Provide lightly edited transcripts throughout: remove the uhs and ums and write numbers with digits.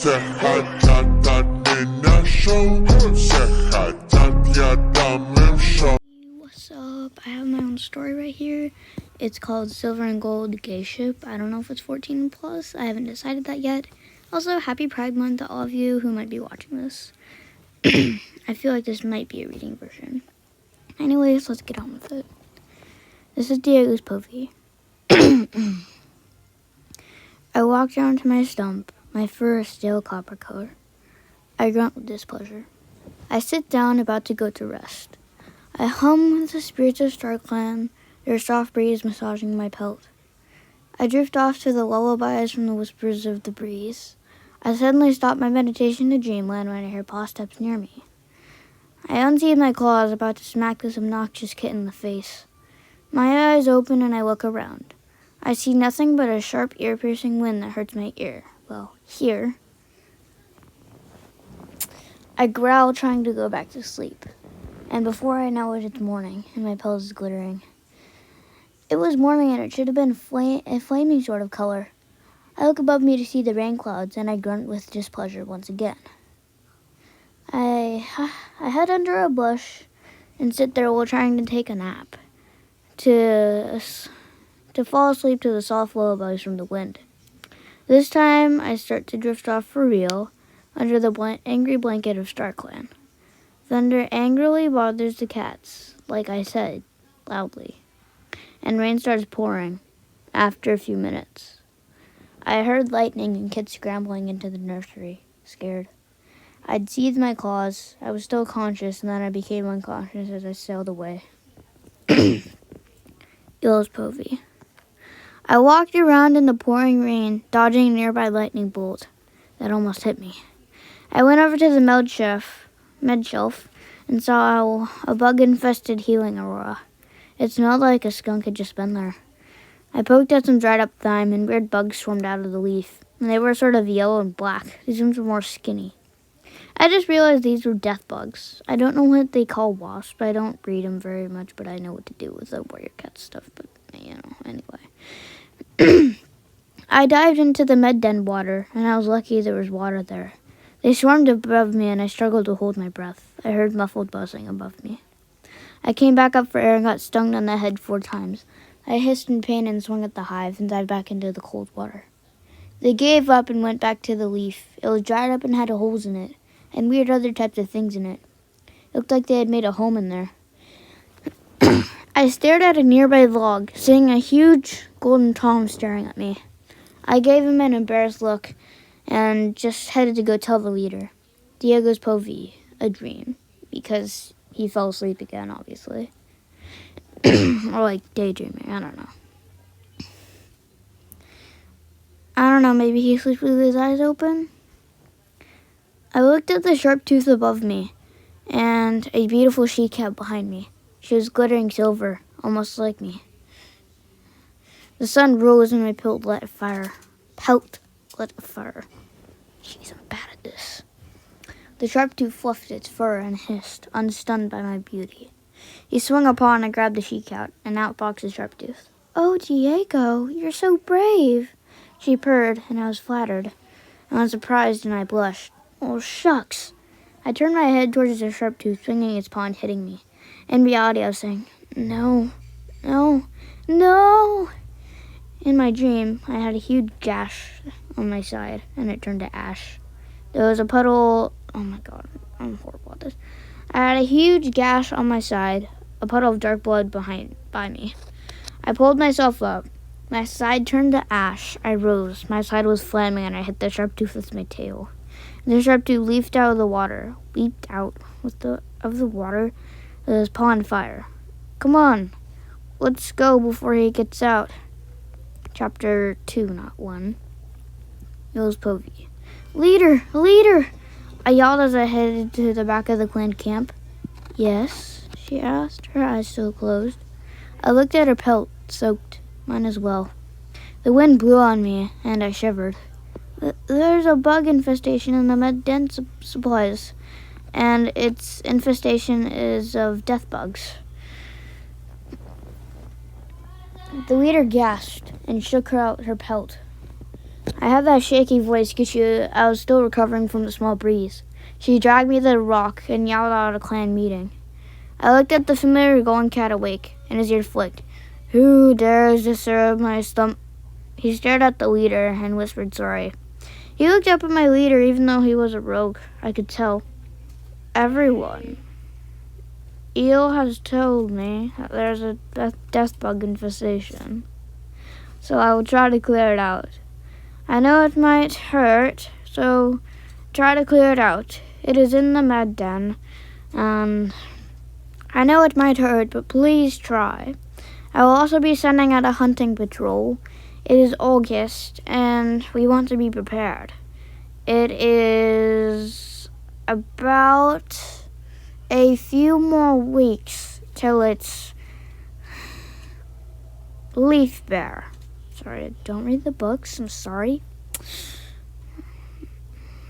What's up? I have my own story right here. It's called Silver and Gold Gay Ship. I don't know if it's 14 plus. I haven't decided that yet. Also, happy Pride Month to all of you who might be watching this. I feel like this might be a reading version. Anyways, let's get on with it. This is Diego's Povey. I walk down to my stump, my fur a stale copper color. I grunt with displeasure. I sit down, about to go to rest. I hum with the spirits of StarClan, their soft breeze massaging my pelt. I drift off to the lullabies from the whispers of the breeze. I suddenly stop my meditation to dreamland when I hear paw steps near me. I unsheathe my claws, about to smack this obnoxious kitten in the face. My eyes open and I look around. I see nothing but a sharp, ear-piercing wind that hurts my ear. Well, here. I growl, trying to go back to sleep. And before I know it, it's morning, and my pelt is glittering. It was morning, and it should have been a flaming sort of color. I look above me to see the rain clouds, and I grunt with displeasure once again. I head under a bush and sit there while trying to take a nap, to fall asleep to the soft lullabies from the wind. This time, I start to drift off for real, under the angry blanket of StarClan. Thunder angrily bothers the cats, like I said, loudly, and rain starts pouring after a few minutes. I heard lightning and kids scrambling into the nursery, scared. I'd seethed my claws. I was still conscious, and then I became unconscious as I sailed away. Diego's Povey. I walked around in the pouring rain, dodging a nearby lightning bolt that almost hit me. I went over to the med shelf and saw a bug-infested healing aurora. It smelled like a skunk had just been there. I poked at some dried-up thyme, and weird bugs swarmed out of the leaf, and they were sort of yellow and black. These ones were more skinny. I just realized these were death bugs. I don't know what they call wasps. I don't breed them very much, but I know what to do with the warrior cat stuff. But, anyway. I dived into the med den water, and I was lucky there was water there. They swarmed above me, and I struggled to hold my breath. I heard muffled buzzing above me. I came back up for air and got stung on the head 4 times. I hissed in pain and swung at the hive and dived back into the cold water. They gave up and went back to the leaf. It was dried up and had holes in it, and weird other types of things in it. It looked like they had made a home in there. I stared at a nearby log, seeing a huge golden tom staring at me. I gave him an embarrassed look and just headed to go tell the leader. Diego's Povey, a dream, because he fell asleep again, obviously. Or like daydreaming, I don't know, maybe he sleeps with his eyes open? I looked at the sharp tooth above me, and a beautiful she-cat behind me. She was glittering silver, almost like me. The sun rose and my pelt lit a fire. Jeez, I'm bad at this. The sharp tooth fluffed its fur and hissed, unstunned by my beauty. He swung a paw and I grabbed the she-cat, and out boxed the sharp tooth. "Oh, Diego, you're so brave," she purred, and I was flattered. I was surprised and I blushed. "Oh, shucks." I turned my head towards the sharp tooth, swinging its paw and hitting me. In reality, I was saying, "No, no, no." In my dream, I had a huge gash on my side, and it turned to ash. There was a puddle. Oh my god, I'm horrible at this. I had a huge gash on my side, a puddle of dark blood by me. I pulled myself up. My side turned to ash. I rose. My side was flaming, and I hit the sharp tooth with my tail. And the sharp tooth leaped out of the water, of the water with his paw on fire. "Come on, let's go before he gets out." Chapter 2, not 1. Diego's Povey. "Leader! Leader!" I yelled as I headed to the back of the clan camp. "Yes?" she asked, her eyes still closed. I looked at her pelt, soaked. Mine as well. The wind blew on me, and I shivered. "There's a bug infestation in the med den supplies, and its infestation is of death bugs." The leader gasped and shook her out her pelt. I had that shaky voice because I was still recovering from the small breeze. She dragged me to the rock and yelled out at a clan meeting. I looked at the familiar golden cat awake, and his ear flicked. Who dares disturb my stump? He stared at the leader and whispered sorry. He looked up at my leader even though he was a rogue. I could tell. Everyone. Eel has told me that there's a death bug infestation, so I will try to clear it out. I know it might hurt, so try to clear it out. It is in the med den, and I know it might hurt, but please try. I will also be sending out a hunting patrol. It is August, and we want to be prepared. It is about a few more weeks till it's Leaf Bear. Sorry, don't read the books. I'm sorry.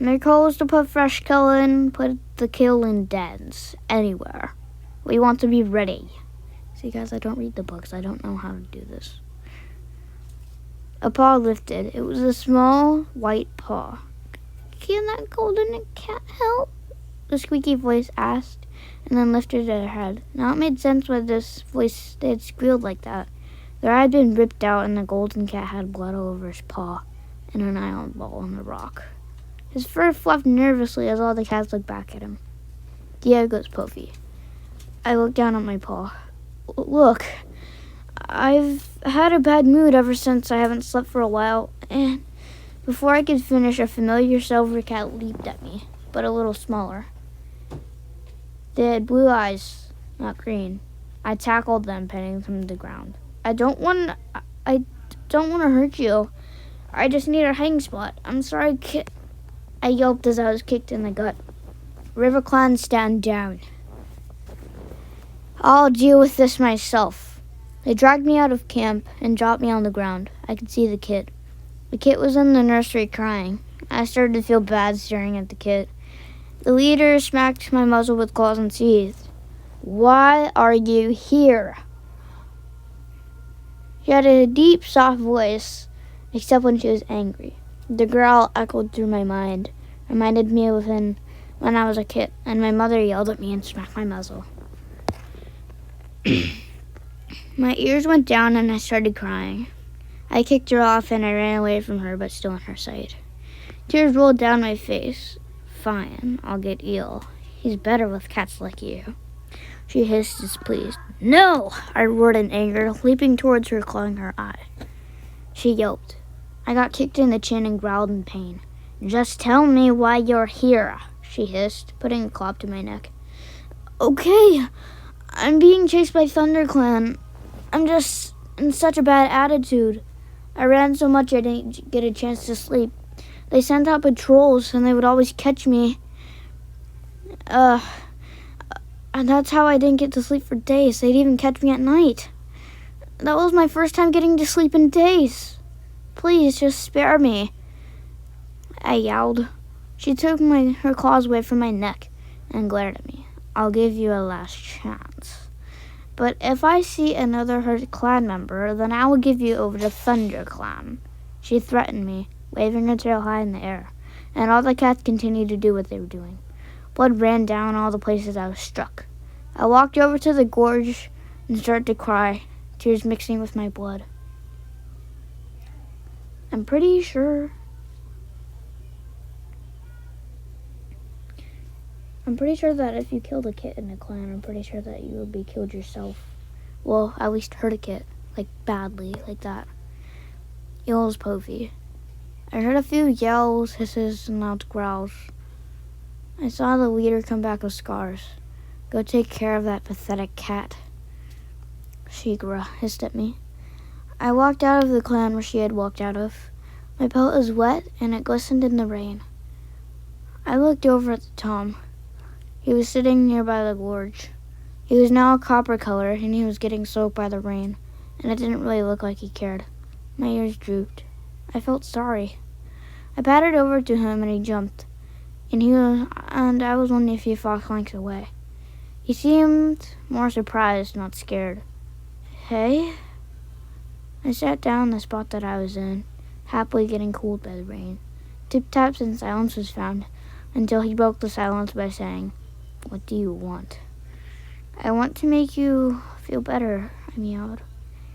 Their goal is to put fresh kill in, put the kill in dens, anywhere. We want to be ready. See, guys, I don't read the books. I don't know how to do this. A paw lifted. It was a small, white paw. Can that golden cat help? The squeaky voice asked, and then lifted her head. Now it made sense why this voice had squealed like that. Their eye had been ripped out, and the golden cat had blood all over his paw and an island ball on the rock. His fur fluffed nervously as all the cats looked back at him. Diego's Puffy. I looked down at my paw. Look, I've had a bad mood ever since I haven't slept for a while, and before I could finish, a familiar silver cat leaped at me, but a little smaller. They had blue eyes, not green. I tackled them, pinning them to the ground. I don't want to hurt you. I just need a hiding spot. I'm sorry, I yelped as I was kicked in the gut. River Clan, stand down. I'll deal with this myself. They dragged me out of camp and dropped me on the ground. I could see the kid. The kid was in the nursery crying. I started to feel bad staring at the kid. The leader smacked my muzzle with claws and seethed. Why are you here? She had a deep, soft voice, except when she was angry. The growl echoed through my mind, reminded me of when I was a kid, and my mother yelled at me and smacked my muzzle. My ears went down and I started crying. I kicked her off and I ran away from her, but still in her sight. Tears rolled down my face. Fine, I'll get Eel. He's better with cats like you. She hissed, displeased. No! I roared in anger, leaping towards her, clawing her eye. She yelped. I got kicked in the chin and growled in pain. Just tell me why you're here, she hissed, putting a claw to my neck. Okay, I'm being chased by ThunderClan. I'm just in such a bad attitude. I ran so much I didn't get a chance to sleep. They sent out patrols and they would always catch me. And that's how I didn't get to sleep for days. They'd even catch me at night. That was my first time getting to sleep in days. Please, just spare me. I yelled. She took her claws away from my neck and glared at me. I'll give you a last chance. But if I see another hurt clan member, then I will give you over to ThunderClan. She threatened me, waving her tail high in the air, and all the cats continued to do what they were doing. Blood ran down all the places I was struck. I walked over to the gorge and started to cry, tears mixing with my blood. I'm pretty sure that if you killed a kit in a clan, I'm pretty sure that you would be killed yourself. Well, at least hurt a kit, like badly, like that. Eel's Povey. I heard a few yells, hisses, and loud growls. I saw the leader come back with scars. Go take care of that pathetic cat. Shigra hissed at me. I walked out of the clan where she had walked out of. My belt was wet and it glistened in the rain. I looked over at Tom. He was sitting nearby the gorge. He was now a copper color and he was getting soaked by the rain, and it didn't really look like he cared. My ears drooped. I felt sorry. I pattered over to him and he jumped, and I was only a few fox lengths away. He seemed more surprised, not scared. Hey? I sat down in the spot that I was in. happily getting cooled by the rain. Tip-taps and silence was found until he broke the silence by saying, "What do you want?" "I want to make you feel better," I meowed.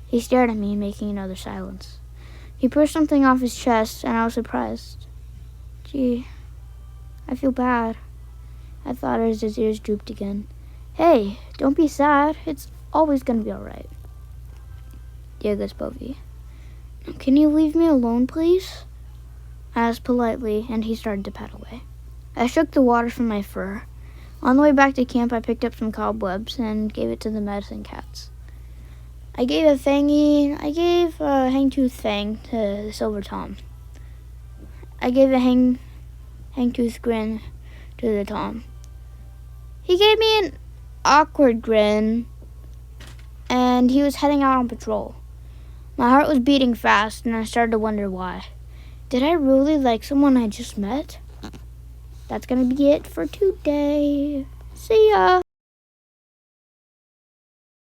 He stared at me, making another silence. He pushed something off his chest, and I was surprised. "Gee, I feel bad," I thought as his ears drooped again. "Hey, don't be sad. It's always going to be all right." Diego Spovey. "Can you leave me alone, please?" I asked politely, and he started to pat away. I shook the water from my fur. On the way back to camp, I picked up some cobwebs and gave it to the medicine cats. I gave a hangtooth fang to the Silver Tom. I gave a hangtooth grin to the Tom. He gave me an awkward grin, and he was heading out on patrol. My heart was beating fast, and I started to wonder why. Did I really like someone I just met? That's gonna be it for today. See ya!